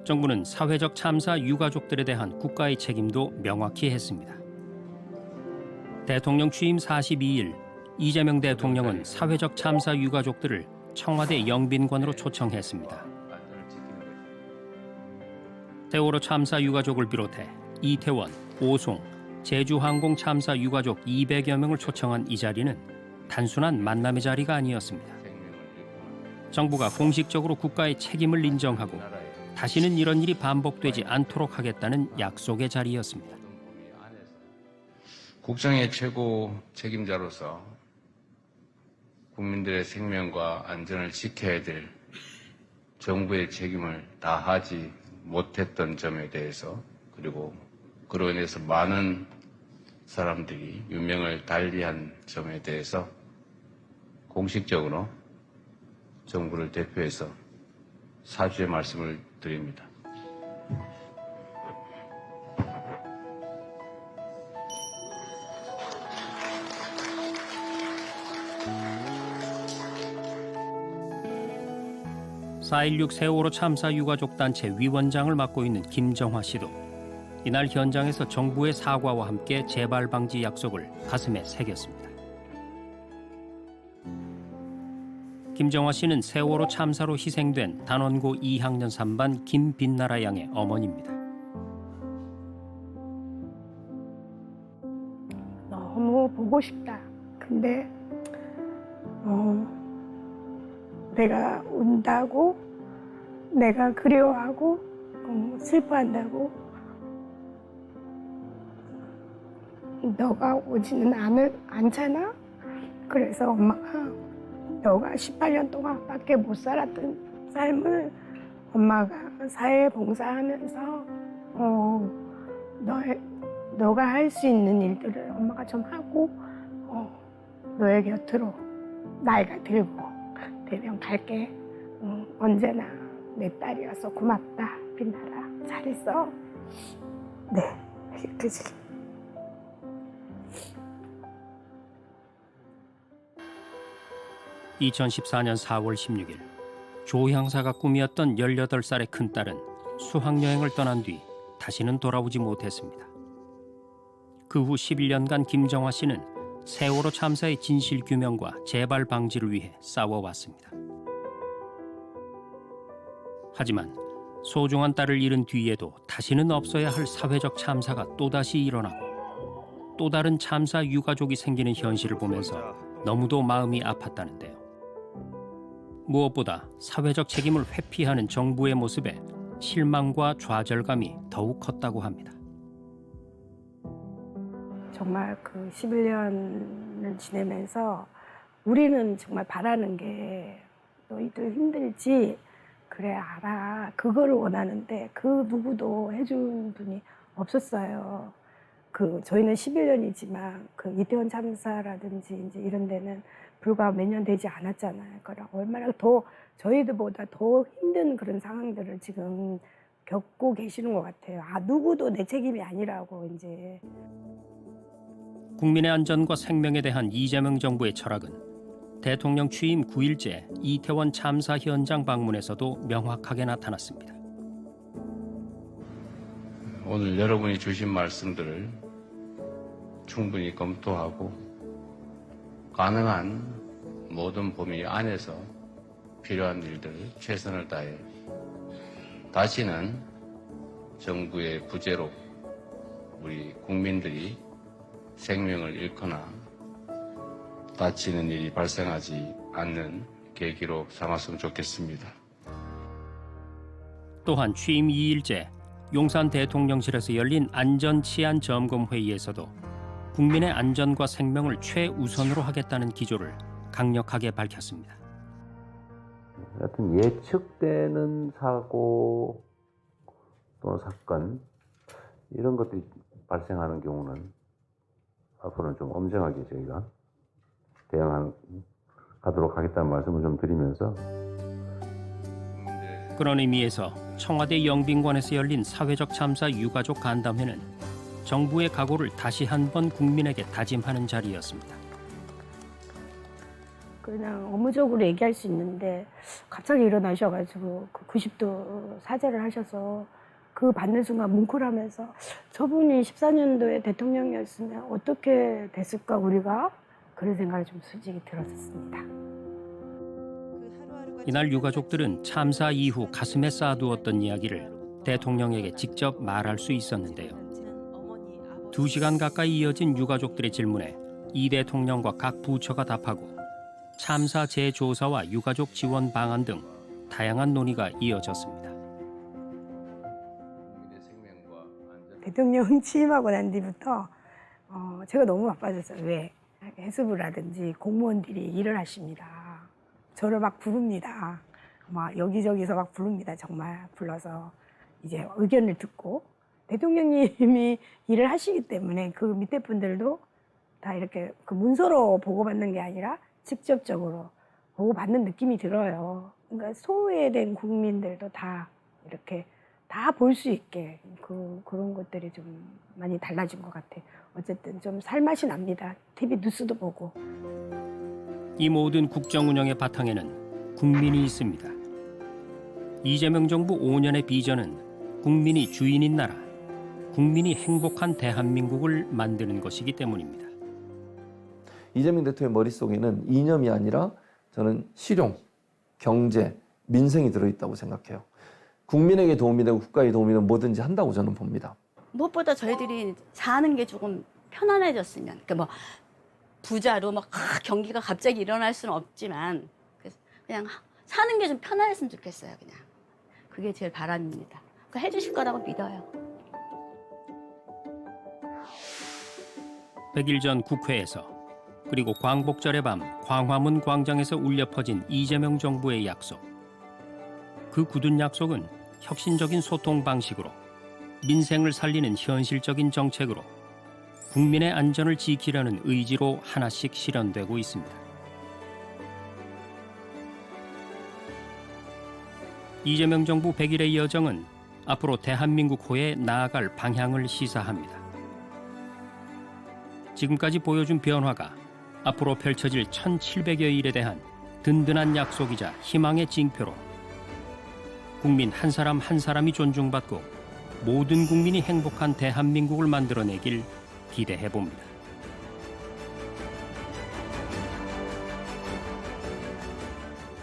정부는 사회적 참사 유가족들에 대한 국가의 책임도 명확히 했습니다. 대통령 취임 42일 이재명 대통령은 사회적 참사 유가족들을 청와대 영빈관으로 초청했습니다. 세월호 참사 유가족을 비롯해 이태원, 오송, 제주항공 참사 유가족 200여 명을 초청한 이 자리는 단순한 만남의 자리가 아니었습니다. 정부가 공식적으로 국가의 책임을 인정하고 다시는 이런 일이 반복되지 않도록 하겠다는 약속의 자리였습니다. 국정의 최고 책임자로서 국민들의 생명과 안전을 지켜야 될 정부의 책임을 다하지 못했던 점에 대해서, 그리고 그로 인해서 많은 사람들이 유명을 달리한 점에 대해서 공식적으로 정부를 대표해서 사죄의 말씀을 드립니다. (4.16) 세월호 참사 유가족 단체 위원장을 맡고 있는 김정화 씨도 이날 현장에서 정부의 사과와 함께 재발 방지 약속을 가슴에 새겼습니다. 김정화 씨는 세월호 참사로 희생된 단원고 2학년 3반 김빛나라 양의 어머니입니다. 너무 보고 싶다. 근데 내가 운다고, 내가 그리워하고 슬퍼한다고 너가 오지는 않잖아. 그래서 엄마가 너가 18년 동안밖에 못 살았던 삶을 엄마가 사회 봉사하면서 너가 할 수 있는 일들을 엄마가 좀 하고 너의 곁으로 나이가 들고 되면 갈게. 언제나 내 딸이어서 고맙다. 빛나라. 잘 있어. 네, 그지. (2014년 4월 16일) 조 형사가 꿈이었던 18살의 큰딸은 수학여행을 떠난 뒤 다시는 돌아오지 못했습니다. 그 후 11년간 김정화 씨는 세월호 참사의 진실 규명과 재발 방지를 위해 싸워왔습니다. 하지만 소중한 딸을 잃은 뒤에도 다시는 없어야 할 사회적 참사가 또다시 일어나고 또 다른 참사 유가족이 생기는 현실을 보면서 너무도 마음이 아팠다는데요. 무엇보다 사회적 책임을 회피하는 정부의 모습에 실망과 좌절감이 더욱 컸다고 합니다. 정말 그 11년을 지내면서 우리는 정말 바라는 게 너희들 힘들지, 그래 알아, 그거를 원하는데 그 누구도 해준 분이 없었어요. 저희는 11년이지만 그 이태원 참사라든지 이제 이런 데는 불과 몇 년 되지 않았잖아요. 그러니까 얼마나 더 저희들보다 더 힘든 그런 상황들을 지금 겪고 계시는 것 같아요. 누구도 내 책임이 아니라고 이제. 국민의 안전과 생명에 대한 이재명 정부의 철학은 대통령 취임 9일째 이태원 참사 현장 방문에서도 명확하게 나타났습니다. 오늘 여러분이 주신 말씀들을 충분히 검토하고 가능한 모든 범위 안에서 필요한 일들을 최선을 다해 다시는 정부의 부재로 우리 국민들이 생명을 잃거나 다치는 일이 발생하지 않는 계기로 삼았으면 좋겠습니다. 또한 취임 2일째 용산 대통령실에서 열린 안전치안점검회의에서도 국민의 안전과 생명을 최우선으로 하겠다는 기조를 강력하게 밝혔습니다. 하여튼 예측되는 사고 또는 사건 이런 것들이 발생하는 경우는 앞으로는 좀 엄정하게 저희가 대응하도록 하겠다는 말씀을 좀 드리면서, 그런 의미에서 청와대 영빈관에서 열린 사회적 참사 유가족 간담회는 정부의 각오를 다시 한번 국민에게 다짐하는 자리였습니다. 그냥 업무적으로 얘기할 수 있는데 갑자기 일어나셔가지고 그 90도 사죄를 하셔서 그 받는 순간 뭉클하면서 저분이 14년도에 대통령이었으면 어떻게 됐을까 우리가 그런 생각이 좀 솔직히 들었었습니다. 이날 유가족들은 참사 이후 가슴에 쌓아두었던 이야기를 대통령에게 직접 말할 수 있었는데요. 2시간 가까이 이어진 유가족들의 질문에 이 대통령과 각 부처가 답하고 참사 재조사와 유가족 지원 방안 등 다양한 논의가 이어졌습니다. 국민의 생명과 안전 대통령 취임하고 난 뒤부터 제가 너무 바빠졌어요. 왜? 해수부라든지 공무원들이 일을 하십니다. 저를 막 부릅니다. 막 여기저기서 막 부릅니다. 정말 불러서 이제 의견을 듣고 대통령님이 일을 하시기 때문에 그 밑에 분들도 다 이렇게 그 문서로 보고받는 게 아니라 직접적으로 보고받는 느낌이 들어요. 그러니까 소외된 국민들도 다 이렇게 다 볼 수 있게 그런 것들이 좀 많이 달라진 것 같아요. 어쨌든 좀 살맛이 납니다. TV 뉴스도 보고. 이 모든 국정 운영의 바탕에는 국민이 있습니다. 이재명 정부 5년의 비전은 국민이 주인인 나라, 국민이 행복한 대한민국을 만드는 것이기 때문입니다. 이재명 대통령의 머릿속에는 이념이 아니라 저는 실용, 경제, 민생이 들어있다고 생각해요. 국민에게 도움이 되고 국가에 도움이 되면 뭐든지 한다고 저는 봅니다. 무엇보다 저희들이 사는 게 조금 편안해졌으면, 그러니까 뭐 부자로 막 경기가 갑자기 일어날 수는 없지만 그냥 사는 게 좀 편안했으면 좋겠어요. 그냥 그게 제일 바람입니다. 그러니까 해주실 거라고 믿어요. 100일 전 국회에서 그리고 광복절의 밤 광화문 광장에서 울려 퍼진 이재명 정부의 약속. 그 굳은 약속은 혁신적인 소통 방식으로 민생을 살리는 현실적인 정책으로 국민의 안전을 지키려는 의지로 하나씩 실현되고 있습니다. 이재명 정부 100일의 여정은 앞으로 대한민국 호에 나아갈 방향을 시사합니다. 지금까지 보여준 변화가 앞으로 펼쳐질 1700여 일에 대한 든든한 약속이자 희망의 징표로 국민 한 사람 한 사람이 존중받고 모든 국민이 행복한 대한민국을 만들어내길 기대해 봅니다.